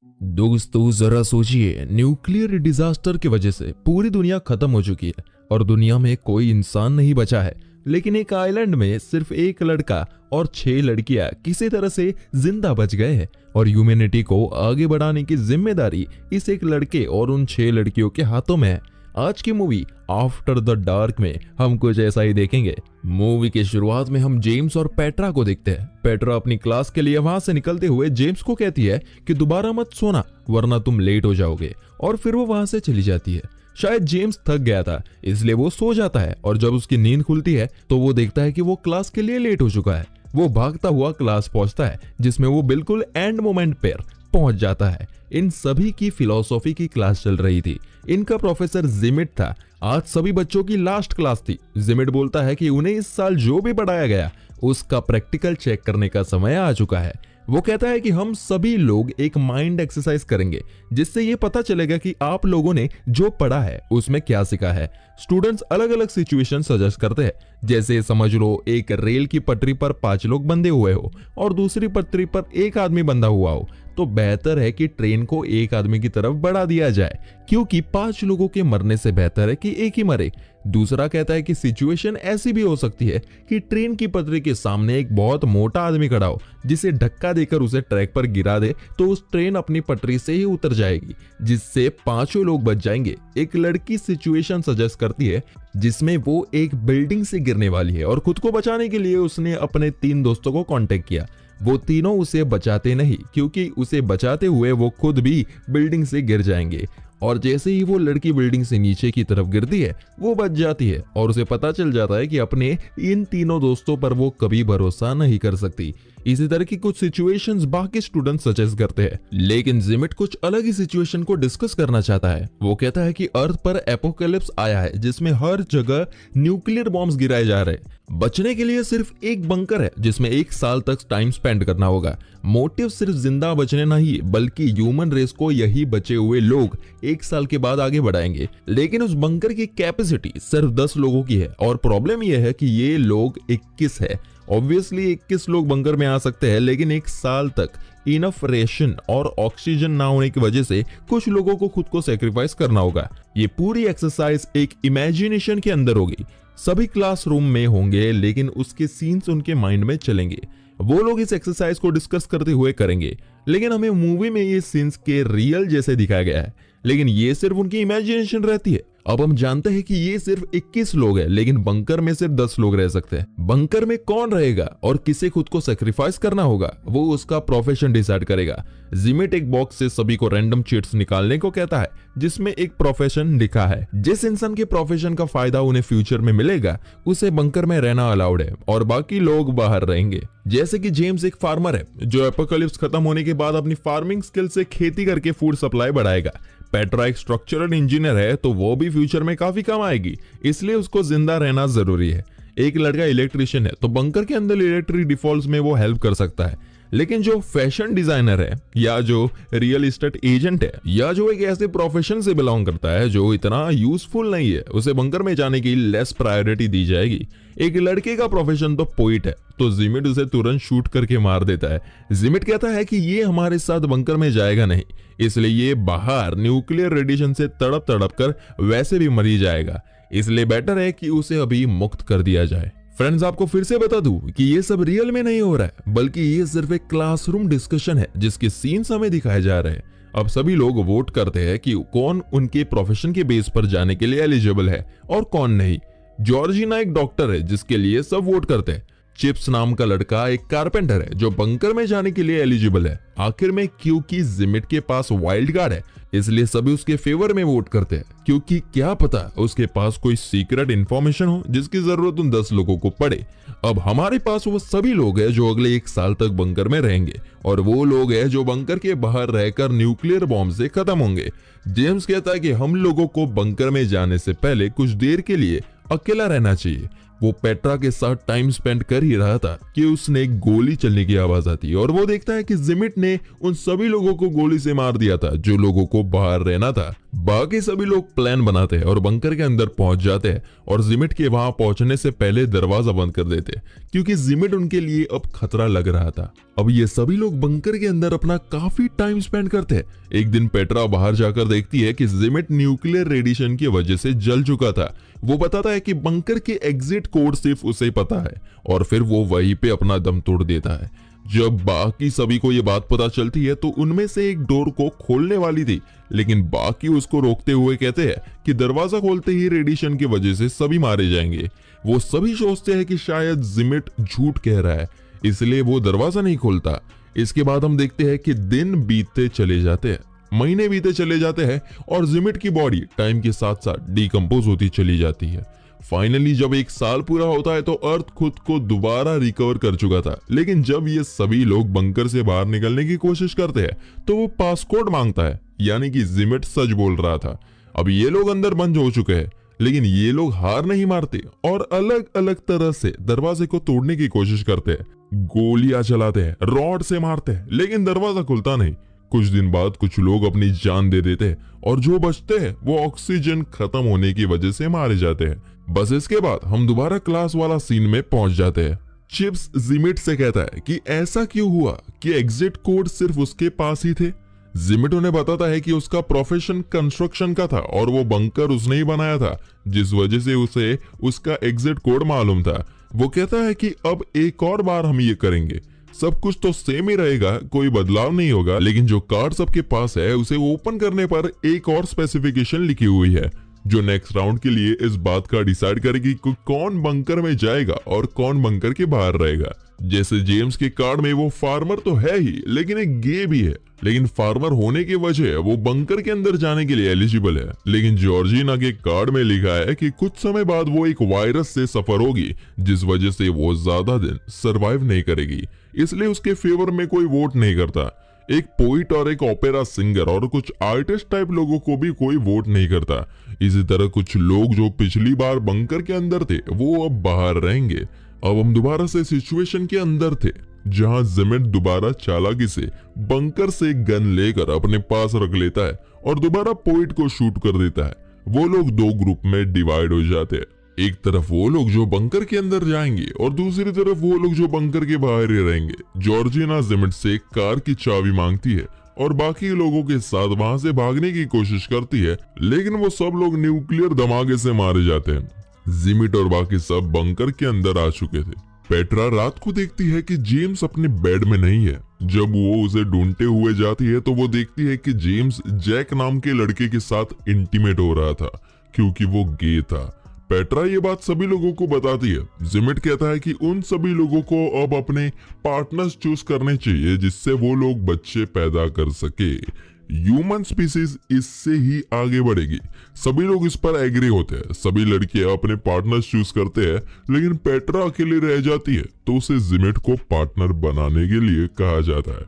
दोस्तों जरा सोचिए, न्यूक्लियर डिजास्टर की वजह से पूरी दुनिया खत्म हो चुकी है और दुनिया में कोई इंसान नहीं बचा है। लेकिन एक आइलैंड में सिर्फ एक लड़का और 6 लड़कियां किसी तरह से जिंदा बच गए हैं और ह्यूमैनिटी को आगे बढ़ाने की जिम्मेदारी इस एक लड़के और उन 6 लड़कियों के हाथों में है। आज की मूवी आफ्टर द डार्क में हम कुछ ऐसा ही देखेंगे। मूवी की शुरुआत में हम जेम्स और पेट्रा को देखते हैं। पेट्रा अपनी क्लास के लिए वहां से निकलते हुए जेम्स को कहती है कि दोबारा मत सोना वरना तुम लेट हो जाओगे, और फिर वो वहां से चली जाती है। शायद जेम्स थक गया था इसलिए वो सो जाता है और जब उसकी नींद खुलती है तो वो देखता है कि वो क्लास के लिए लेट हो चुका है। वो भागता हुआ क्लास पहुंचता है जिसमें वो बिल्कुल एंड मोमेंट पर पहुंच जाता है। इन सभी की फिलॉसफी की क्लास चल रही थी। इनका प्रोफेसर जिमिट था। आज सभी बच्चों की लास्ट क्लास थी। जिमिट बोलता है कि उन्हें इस साल जो भी पढ़ाया गया उसका प्रैक्टिकल चेक करने का समय आ चुका है। वो कहता है कि हम सभी लोग एक माइंड एक्सरसाइज करेंगे जिससे ये पता चलेगा कि आप लोगों ने जो पढ़ा है उसमें क्या सीखा है। स्टूडेंट्स अलग अलग सिचुएशन सजेस्ट करते हैं, जैसे समझ लो एक रेल की पटरी पर 5 लोग बंधे हुए हो और दूसरी पटरी पर एक आदमी बंधा हुआ हो, तो बेहतर है कि ट्रेन को एक आदमी की तरफ बढ़ा दिया जाए क्योंकि 5 लोगों के मरने से बेहतर है कि एक ही मरे। दूसरा कहता है कि सिचुएशन ऐसी भी हो सकती है कि ट्रेन की पटरी के सामने एक बहुत मोटा आदमी खड़ा हो जिसे धक्का देकर उसे ट्रैक पर गिरा दे तो उस ट्रेन अपनी पटरी से ही उतर जाएगी जिससे 5 लोग बच जाएंगे। एक लड़की सिचुएशन सजेस्ट करती है जिसमें वो एक बिल्डिंग से गिरने वाली है और खुद को बचाने के लिए उसने अपने 3 दोस्तों को कांटेक्ट किया। वो तीनों उसे बचाते नहीं क्योंकि उसे बचाते हुए वो खुद भी बिल्डिंग से गिर जाएंगे, और जैसे ही वो लड़की बिल्डिंग से नीचे की तरफ गिरती है वो बच जाती है और उसे पता चल जाता है कि अपने इन तीनों दोस्तों पर वो कभी भरोसा नहीं कर सकती। इसी तरह की कुछ सिचुएशंस बाकी स्टूडेंट सजेस्ट करते हैं, लेकिन जिमिट कुछ अलग ही सिचुएशन को डिस्कस करना चाहता है। वो कहता है कि अर्थ पर एपोकैलिप्स आया है जिसमें हर जगह न्यूक्लियर बॉम्ब्स गिराए जा रहे हैं। बचने के लिए सिर्फ एक बंकर है जिसमें 1 साल तक टाइम स्पेंड करना होगा। मोटिव सिर्फ जिंदा बचने नहीं बल्कि ह्यूमन रेस को यही बचे हुए लोग 1 साल के बाद आगे बढ़ाएंगे। लेकिन उस बंकर की कैपेसिटी सिर्फ 10 लोगों की है और प्रॉब्लम यह है कि ये लोग 21 है। ऑब्वियसली 21 लोग बंकर में आ सकते हैं, लेकिन 1 साल तक इनफ रेशन और ऑक्सीजन ना होने की वजह से कुछ लोगों को खुद को सेक्रीफाइस करना होगा। ये पूरी एक्सरसाइज एक इमेजिनेशन के अंदर होगी। सभी क्लासरूम में होंगे लेकिन उसके सीन्स उनके माइंड में चलेंगे। वो लोग इस एक्सरसाइज को डिस्कस करते हुए करेंगे, लेकिन हमें मूवी में ये सीन्स के रियल जैसे दिखाया गया है, लेकिन ये सिर्फ उनकी इमेजिनेशन रहती है। अब हम जानते हैं कि ये सिर्फ 21 लोग हैं, लेकिन बंकर में सिर्फ 10 लोग रह सकते हैं। बंकर में कौन रहेगा और किसे खुद को सेक्रीफाइस करना होगा वो उसका प्रोफेशन डिसाइड करेगा। जिमिट एक बॉक्स से सभी को रैंडम चीट्स निकालने को कहता है जिसमें एक प्रोफेशन लिखा है। जिस इंसान के प्रोफेशन का फायदा उन्हें फ्यूचर में मिलेगा उसे बंकर में रहना अलाउड है और बाकी लोग बाहर रहेंगे। जैसे कि जेम्स एक फार्मर है जो एपोकैलिप्स खत्म होने के बाद अपनी फार्मिंग स्किल से खेती करके फूड सप्लाई बढ़ाएगा। पेट्रा एक स्ट्रक्चरल इंजीनियर है तो वो भी फ्यूचर में काफी कम आएगी, इसलिए उसको जिंदा रहना जरूरी है। एक लड़का इलेक्ट्रिशियन है तो बंकर के अंदर इलेक्ट्रिक डिफॉल्ट्स में वो हेल्प कर सकता है। लेकिन जो फैशन डिजाइनर है या जो रियल एस्टेट एजेंट है या जो एक ऐसे प्रोफेशन से बिलोंग करता है जो इतना यूजफुल नहीं है, उसे बंकर में जाने की लेस प्रायोरिटी दी जाएगी। एक लड़के का प्रोफेशन तो पोइट है तो जिमिट उसे तुरंत शूट करके मार देता है। जिमिट कहता है कि ये हमारे साथ बंकर में जाएगा नहीं, इसलिए ये बाहर न्यूक्लियर रेडिएशन से तड़प तड़प कर वैसे भी मर ही जाएगा, इसलिए बेटर है कि उसे अभी मुक्त कर दिया जाए। फ्रेंड्स, आपको फिर से बता दूं कि ये सब रियल में नहीं हो रहा है बल्कि ये सिर्फ एक क्लासरूम डिस्कशन है जिसके सीन्स हमें दिखाए जा रहे हैं। अब सभी लोग वोट करते हैं कि कौन उनके प्रोफेशन के बेस पर जाने के लिए एलिजिबल है और कौन नहीं। जॉर्जिना एक डॉक्टर है जिसके लिए सब वोट करते हैं। चिप्स नाम का लड़का एक कारपेंटर है जो बंकर में जाने के लिए एलिजिबल है। आखिर में क्योंकि जिमिट के पास वाइल्ड कार्ड है इसलिए सभी उसके फेवर में वोट करते हैं, क्योंकि क्या पता उसके पास कोई सीक्रेट इंफॉर्मेशन हो जिसकी जरूरत उन 10 लोगों को पड़े। अब हमारे पास वो सभी लोग हैं जो अगले 1 साल तक बंकर में रहेंगे और वो लोग हैं जो बंकर के बाहर रहकर न्यूक्लियर बॉम्ब से खत्म होंगे। जेम्स कहता है कि हम लोगों को बंकर में जाने से पहले कुछ देर के लिए अकेला रहना चाहिए। वो पेट्रा के साथ टाइम स्पेंड कर ही रहा था कि उसने गोली चलने की आवाज आती और वो देखता है कि जिमिट ने उन सभी लोगों को गोली से मार दिया था जो लोगों को बाहर रहना था। बाकी सभी लोग प्लान बनाते हैं और बंकर के अंदर पहुंच जाते हैं और जिमिट के वहां पहुंचने से पहले दरवाजा बंद कर देते हैं क्योंकि जिमिट उनके लिए अब खतरा लग रहा था। अब ये सभी लोग बंकर के अंदर अपना काफी टाइम स्पेंड करते हैं। एक दिन पेट्रा बाहर जाकर देखती है कि जिमिट न्यूक्लियर रेडिएशन की वजह से जल चुका था। वो बताता है कि बंकर के एग्जिट कोड सिर्फ उसे पता है और फिर वो वहीं पे अपना दम तोड़ देता है। जब बाकी सभी को ये बात पता चलती है तो उनमें से एक डोर को खोलने वाली थी, लेकिन बाकी उसको रोकते हुए कहते हैं कि दरवाजा खोलते ही रेडिएशन की वजह से सभी मारे जाएंगे। वो सभी सोचते हैं कि शायद जिमिट झूठ कह रहा है, इसलिए वो दरवाजा नहीं खोलता। इसके बाद हम देखते हैं कि दिन बीतते चले जाते हैं, महीने बीते चले जाते हैं और जिमिट की बॉडी टाइम के साथ साथ डिकम्पोज होती चली जाती है। फाइनली जब एक साल पूरा होता है तो अर्थ खुद को दोबारा रिकवर कर चुका था, लेकिन जब ये सभी लोग बंकर से बाहर निकलने की कोशिश करते हैं तो वो पासकोड मांगता है, यानी कि जिमिट सच बोल रहा था। अब ये लोग अंदर बंद हो चुके हैं, लेकिन ये लोग हार नहीं मारते और अलग अलग तरह से दरवाजे को तोड़ने की कोशिश करते हैं। गोलियां चलाते हैं, रॉड से मारते हैं, लेकिन दरवाजा खुलता नहीं। कुछ दिन बाद कुछ लोग अपनी जान दे देते हैं और जो बचते हैं वो ऑक्सीजन खत्म होने की वजह से मारे जाते हैं। बस इसके बाद हम दोबारा क्लास वाला सीन में पहुंच जाते हैं। चिप्स जिमिट से कहता है कि ऐसा क्यों हुआ कि एग्जिट कोड सिर्फ उसके पास ही थे। जिमिट उन्हें बताता है कि उसका प्रोफेशन कंस्ट्रक्शन का था और वो बंकर उसने ही बनाया था, जिस वजह से उसे उसका एग्जिट कोड मालूम था। वो कहता है कि अब एक और बार हम ये करेंगे, सब कुछ तो सेम ही रहेगा, कोई बदलाव नहीं होगा, लेकिन जो कार्ड सबके पास है उसे ओपन करने पर एक और स्पेसिफिकेशन लिखी हुई है जो नेक्स्ट राउंड के लिए इस बात का डिसाइड करेगी कि कौन बंकर में जाएगा और कौन बंकर के बाहर रहेगा। जैसे जेम्स के कार्ड में वो फार्मर तो है ही, लेकिन एक गे भी है, लेकिन फार्मर होने की वजह वो बंकर के अंदर जाने के लिए एलिजिबल है। लेकिन जॉर्जिना के कार्ड में लिखा है कि कुछ समय बाद वो एक वायरस से सफर होगी, जिस वजह से वो ज्यादा दिन सरवाइव नहीं करेगी, इसलिए उसके फेवर में कोई वोट नहीं करता। एक पोइट और एक ओपेरा सिंगर और कुछ आर्टिस्ट टाइप लोगों को भी कोई वोट नहीं करता। इसी तरह कुछ लोग जो पिछली बार बंकर के अंदर थे वो अब बाहर रहेंगे। अब हम दोबारा से सिचुएशन के अंदर थे जहां जिमिट दोबारा चालाकी से बंकर से गन लेकर अपने पास रख लेता है और दोबारा पोइट को शूट कर देता है। वो लोग दो ग्रुप में डिवाइड हो जाते हैं, एक तरफ वो लोग जो बंकर के अंदर जाएंगे और दूसरी तरफ वो लोग जो बंकर के बाहर ही रहेंगे। जॉर्जिना जिमिट से कार की चाबी मांगती है और बाकी लोगों के साथ वहां से भागने की कोशिश करती है, लेकिन वो सब लोग न्यूक्लियर धमाके से मारे जाते हैं। जिमिट और बाकी सब बंकर के अंदर आ चुके थे। पेट्रा रात को देखती है कि जेम्स अपने बेड में नहीं है। जब वो उसे ढूंढते हुए जाती है तो वो देखती है कि जेम्स जैक नाम के लड़के के साथ इंटीमेट हो रहा था क्योंकि वो गे था। पेट्रा ये बात सभी लोगों को बताती है। जिमिट कहता है कि उन सभी लोगों को अब अपने पार्टनर्स चूज करने चाहिए जिससे वो लोग बच्चे पैदा कर सके। ह्यूमन स्पीसीज इससे ही आगे बढ़ेगी। सभी लोग इस पर एग्री होते हैं। सभी लड़कियां अपने पार्टनर्स चूज करते हैं, लेकिन पेट्रा अकेली रह जाती है तो उसे जिमिट को पार्टनर बनाने के लिए कहा जाता है।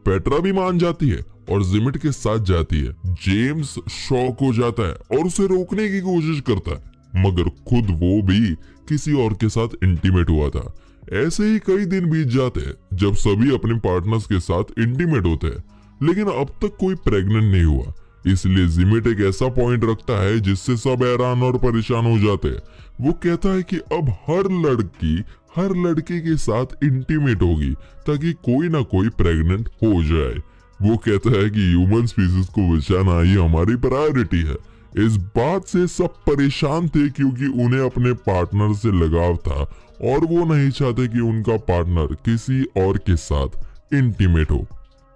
पेट्रा भी मान जाती है और जिमिट के साथ जाती है। जेम्स शॉक हो जाता है और उसे रोकने की कोशिश करता है, मगर खुद वो भी किसी और के साथ इंटीमेट हुआ था। ऐसे ही कई दिन बीत जाते हैं जब सभी अपने पार्टनर्स के साथ इंटीमेट होते हैं, लेकिन अब तक कोई प्रेग्नेंट नहीं हुआ। इसलिए जिमिट एक ऐसा पॉइंट रखता है जिससे सब हैरान और परेशान हो जाते हैं। वो कहता है कि अब हर लड़की हर लड़के के साथ इंटीमेट होगी ताकि कोई ना कोई प्रेग्नेंट हो जाए। वो कहता है कि ह्यूमन स्पीसीज को बचाना ही हमारी प्रायोरिटी है। इस बात से सब परेशान थे क्योंकि उन्हें अपने पार्टनर से लगाव था और वो नहीं चाहते कि उनका पार्टनर किसी और के साथ इंटीमेट हो।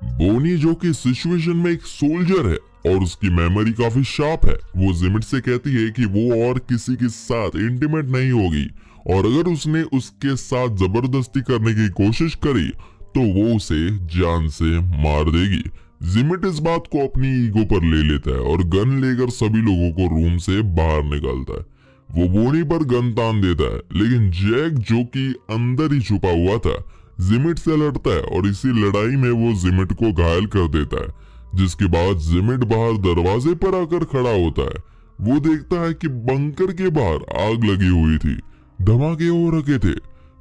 बोनी जो कि सिचुएशन में एक सोल्जर है और उसकी मेमोरी काफी शार्प है, वो जिमिट से कहती है कि वो और किसी के साथ इंटीमेट नहीं होगी और अगर उसने उसके साथ जबरदस्ती करने की कोशिश करी तो वो उसे जान से मार देगी। जिमिट इस बात को अपनी ईगो पर ले लेता है और गन लेकर सभी लोगों को रूम से बाहर निकालता है। वो बोनी पर गन तान देता है, लेकिन जैक जो कि अंदर ही छुपा हुआ था जिमिट से लड़ता है और इसी लड़ाई में वो जिमिट को घायल कर देता है। जिसके बाद जिमिट बाहर दरवाजे पर आकर खड़ा होता है। वो देखता है कि बंकर के बाहर आग लगी हुई थी, धमाके हो रखे थे।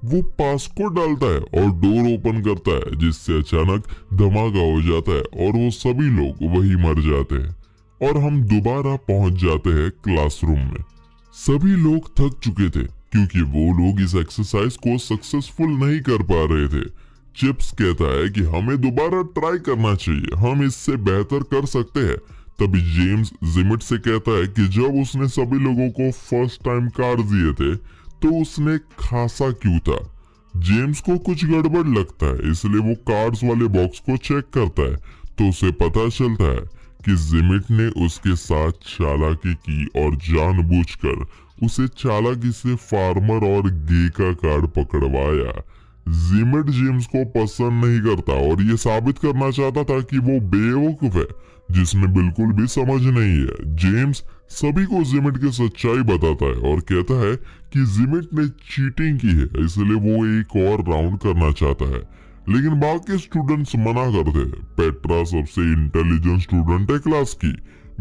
वो पासकोड डालता है और डोर ओपन करता है, जिससे अचानक धमाका हो जाता है और वो सभी लोग वही मर जाते हैं। और हम दोबारा पहुंच जाते हैं क्लासरूम में। सभी लोग थक चुके थे क्योंकि वो लोग इस एक्सरसाइज को सक्सेसफुल नहीं कर पा रहे थे। चिप्स कहता है कि हमें दोबारा ट्राई करना चाहिए, हम इससे बेहतर कर सकते हैं। तभी जेम्स जिमिट से कहता है कि जब उसने सभी लोगों को फर्स्ट टाइम कार्ड दिए थे तो उसने खासा क्यों था। जेम्स को कुछ गड़बड़ लगता है, इसलिए वो कार्ड्स वाले बॉक्स को चेक करता है तो उसे पता चलता है कि जिमिट ने उसके साथ चालाकी की और जानबूझकर उसे चालाकी से फार्मर और गे का कार्ड पकड़वाया। जिमिट जेम्स को पसंद नहीं करता और ये साबित करना चाहता था कि वो बेवकूफ है जिसमें बिल्कुल भी समझ नहीं है। जेम्स सभी को जिमिट की सच्चाई बताता है और कहता है कि जिमिट ने चीटिंग की है, इसलिए वो एक और राउंड करना चाहता है। लेकिन बाकी स्टूडेंट्स मना करते हैं। पेट्रा सबसे इंटेलिजेंट स्टूडेंट है क्लास की।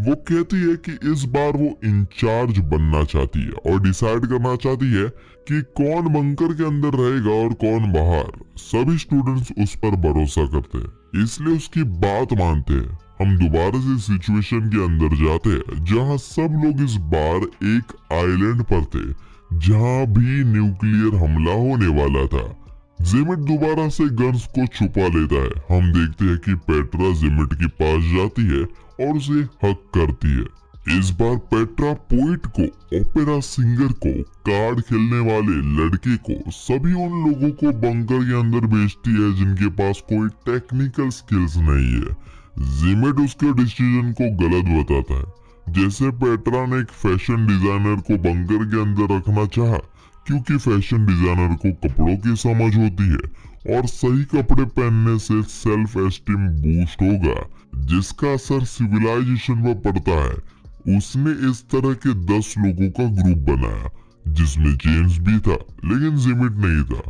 वो कहती है कि इस बार वो इंचार्ज बनना चाहती है और डिसाइड करना चाहती है कि कौन बंकर के अंदर रहेगा और कौन बाहर। सभी स्टूडेंट्स उस पर भरोसा करते हैं, इसलिए उसकी बात मानते हैं। हम दोबारा से सिचुएशन के अंदर जाते हैं जहां सब लोग इस बार एक आइलैंड पर थे जहां भी न्यूक्लियर हमला होने वाला था। जिमिट दोबारा से गन्स को छुपा लेता है। हम देखते हैं कि पेट्रा जिमिट के पास जाती है और उसे हक करती है। इस बार पेट्रा पोइट को, ओपेरा सिंगर को, कार्ड खेलने वाले लड़के को, सभी उन लोगों को बंकर के अंदर भेजती है जिनके पास कोई टेक्निकल स्किल्स नहीं है। जिमिट उसके डिसीजन को गलत बताता है। जैसे पेट्रा ने एक फैशन डिजाइनर को बंकर के अंदर रखना चाहा क्योंकि फैशन डिजाइनर को कपड़ों की समझ होती है और सही कपड़े पहनने से सेल्फ एस्टीम बूस्ट होगा जिसका असर सिविलाइजेशन पर पड़ता है। उसने इस तरह के 10 लोगों का ग्रुप बनाया जिसमें जेम्स भी था लेकिन जिमिट नहीं था।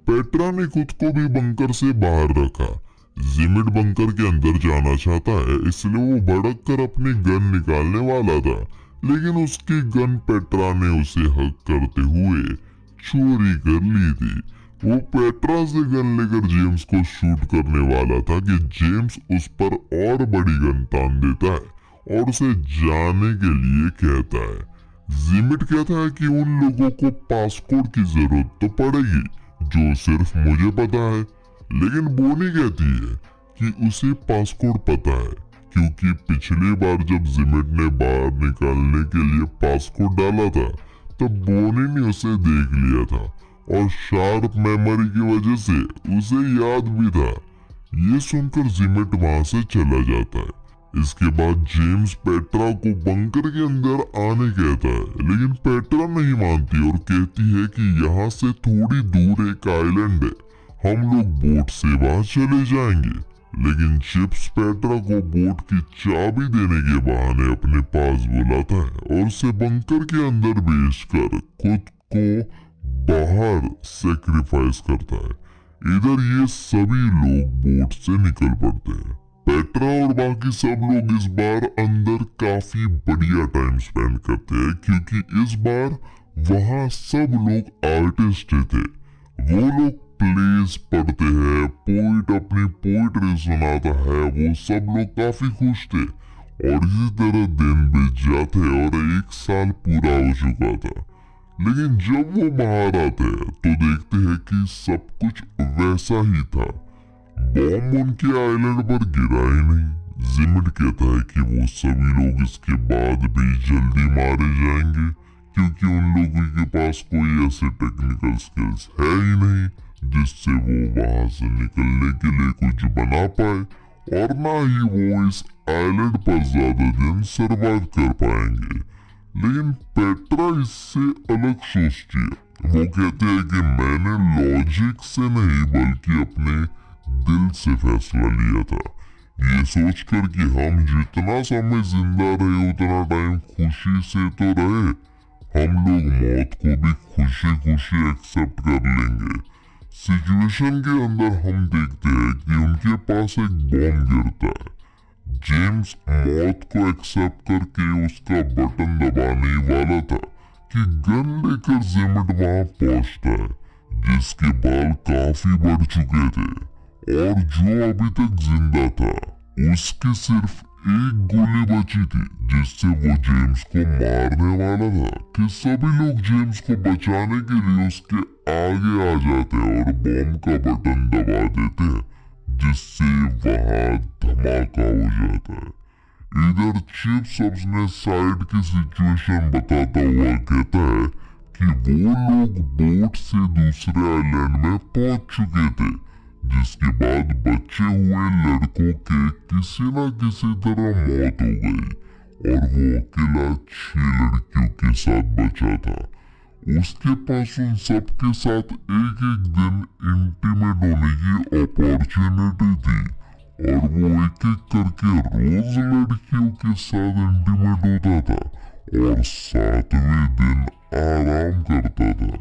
पेट्रा ने खुद को भी बंकर से बाहर रखा। जिमिट बंकर के अंदर जाना चाहता है इसलिए वो भड़क कर अपनी गन निकालने वाला था, लेकिन उसकी गन पेट्रा ने उसे हक करते हुए चोरी कर ली थी। वो पेट्रा से गन लेकर जेम्स को शूट करने वाला था कि जेम्स उस पर और बड़ी गन तान देता है और उसे जाने के लिए कहता है। जिमिट कहता है कि उन लोगों को पासपोर्ट की जरूरत तो पड़ेगी जो सिर्फ मुझे पता है, लेकिन बोनी कहती है कि उसे पासपोर्ट पता है क्योंकि पिछली बार जब जिमिट ने बाहर निकालने के लिए पासपोर्ट डाला था तब बोनी ने उसे देख लिया था और शार्प मेमोरी की वजह से उसे याद भी था। ये सुनकर जिमिट वहां से चला जाता है। इसके बाद जेम्स पेट्रा को बंकर के अंदर आने कहता है, लेकिन पेट्रा नहीं मानती और कहती है कि यहाँ से थोड़ी दूर एक आइलैंड है, हम लोग बोट से वहां चले जाएंगे। लेकिन चिप्स पेट्रा को बोट की चाबी देने के बहाने अपने पास बुलाता है और उसे बंकर के अंदर भेजकर खुद को बाहर सेक्रीफाइस करता है। इधर ये सभी लोग बोट से निकल पड़ते हैं। पेट्रा और बाकी सब लोग इस बार अंदर काफी बढ़िया टाइम स्पेंड करते हैं क्योंकि इस बार वहां सब लोग आर्टिस्ट थे। वो लोग प्लेस पढ़ते हैं, पोइट अपनी पोइट्री सुनाता है, वो सब लोग काफी खुश थे और इसी तरह दिन बीत जाते और 1 साल पूरा हो चुका था। लेकिन जब वो बाहर आते हैं तो देखते हैं कि सब कुछ वैसा ही था। बॉम्ब उनके आइलैंड पर गिरा ही नहीं। जिमिट कहता है कि वो सभी लोग इसके बाद भी जल्दी मारे जाएंगे क्योंकि उन लोगों के पास कोई ऐसे टेक्निकल स्किल्स है ही नहीं जिससे वो वहां से निकलने के लिए कुछ बना पाए और ना ही वो इस आइलैंड पर ज्यादा दिन सरवाइव कर पाएंगे। लेकिन पेट्रा इससे अलग सोचती है। वो कहते हैं कि मैंने लॉजिक से नहीं बल्कि अपने दिल से फैसला लिया था, ये सोचकर कि हम जितना समय जिंदा रहे उतना टाइम खुशी से तो रहे, हम लोग मौत को भी खुशी खुशी एक्सेप्ट कर लेंगे। सिचुएशन के अंदर हम देखते हैं कि उनके पास एक बॉम्ब गिरता है। जेम्स मौत को एक्सेप्ट करके उसका बटन दबाने वाला था कि गन लेकर जिमिट वहां पहुंचता है जिसके बाल काफी बढ़ चुके थे और जो अभी तक जिंदा था उसके सिर्फ एक गोली बची थी जिससे वो जेम्स को मारने वाला था कि सभी लोग जेम्स को बचाने के लिए उसके आगे आ जाते हैं और बॉम्ब का बटन दबा देते हैं, जिससे वहां धमाका हो जाता है। इधर चिप्स अपने साइड की सिचुएशन बताता हुआ कहता है कि वो लोग बोट से दूसरे आइलैंड में पहुंच चुके थे, जिसके बाद बचे हुए लड़कों के किसी न किसी तरह मौत हो गई और वो अकेला 6 लड़कियों के साथ बचा था। उसके पास उन सब के साथ एक एक दिन इंटीमेट होने की अपॉर्चुनिटी थी और वो एक एक करके रोज लड़कियों के साथ इंटीमेट होता था और 7वें दिन आराम करता था।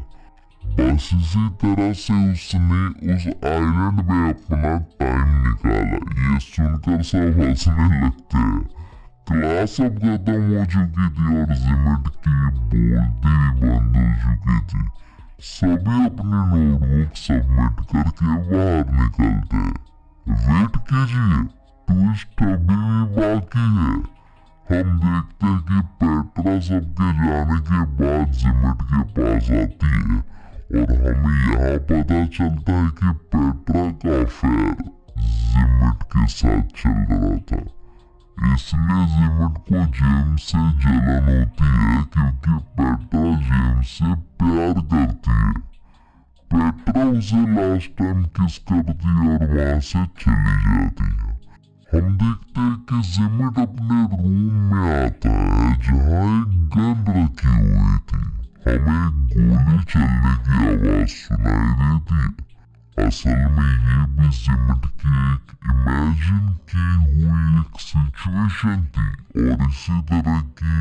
बस इसी तरह से उसने उस आइलैंड में अपना टाइम निकाला। ये सुनकर सब हंसने लगते हैं। क्लास अब खत्म हो चुकी थी और जिमिट की बोलती भी बंद हो चुकी थी। सभी अपनी नोटबुक सबमिट करके बाहर निकलते हैं। वेट कीजिए, ट्विस्ट अभी भी बाकी है। हम देखते हैं कि पेट्रा सबके जाने के बाद जिमिट के पास आती है और हमें यहाँ पता चलता है कि पेट्रा का अफेयर जिमिट के साथ चल रहा था। इसलिए जिमिट को जेम्स से जलन होती है क्योंकि पेट्रा जेम्स से प्यार करती है। पेट्रा उसे लास्ट टाइम किस करती है और वहां से चली जाती है। हम देखते हैं कि जिमिट अपने रूम में आता है जहाँ एक गन रखी हुई थी। हमें गोली चलने की आवाज सुनाई देती है। असल में ये भी जिमिट की एक इमेजिन की हुई एक सिचुएशन थी और इसी तरह की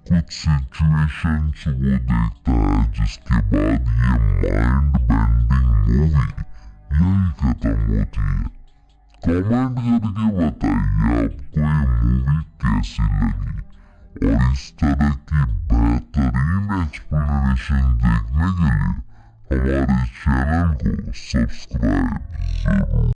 कुछ सिचुएशंस वो देखता है, जिसके बाद ये माइंड बेंडिंग मूवी यही खत्म होती है। कमेंट करके बताइए आपको ये मूवी कैसी लगी और इस तरह की बेहतरीन एक्सप्लेनेशन देखने के लिए हमारे चैनल को सब्सक्राइब जरूर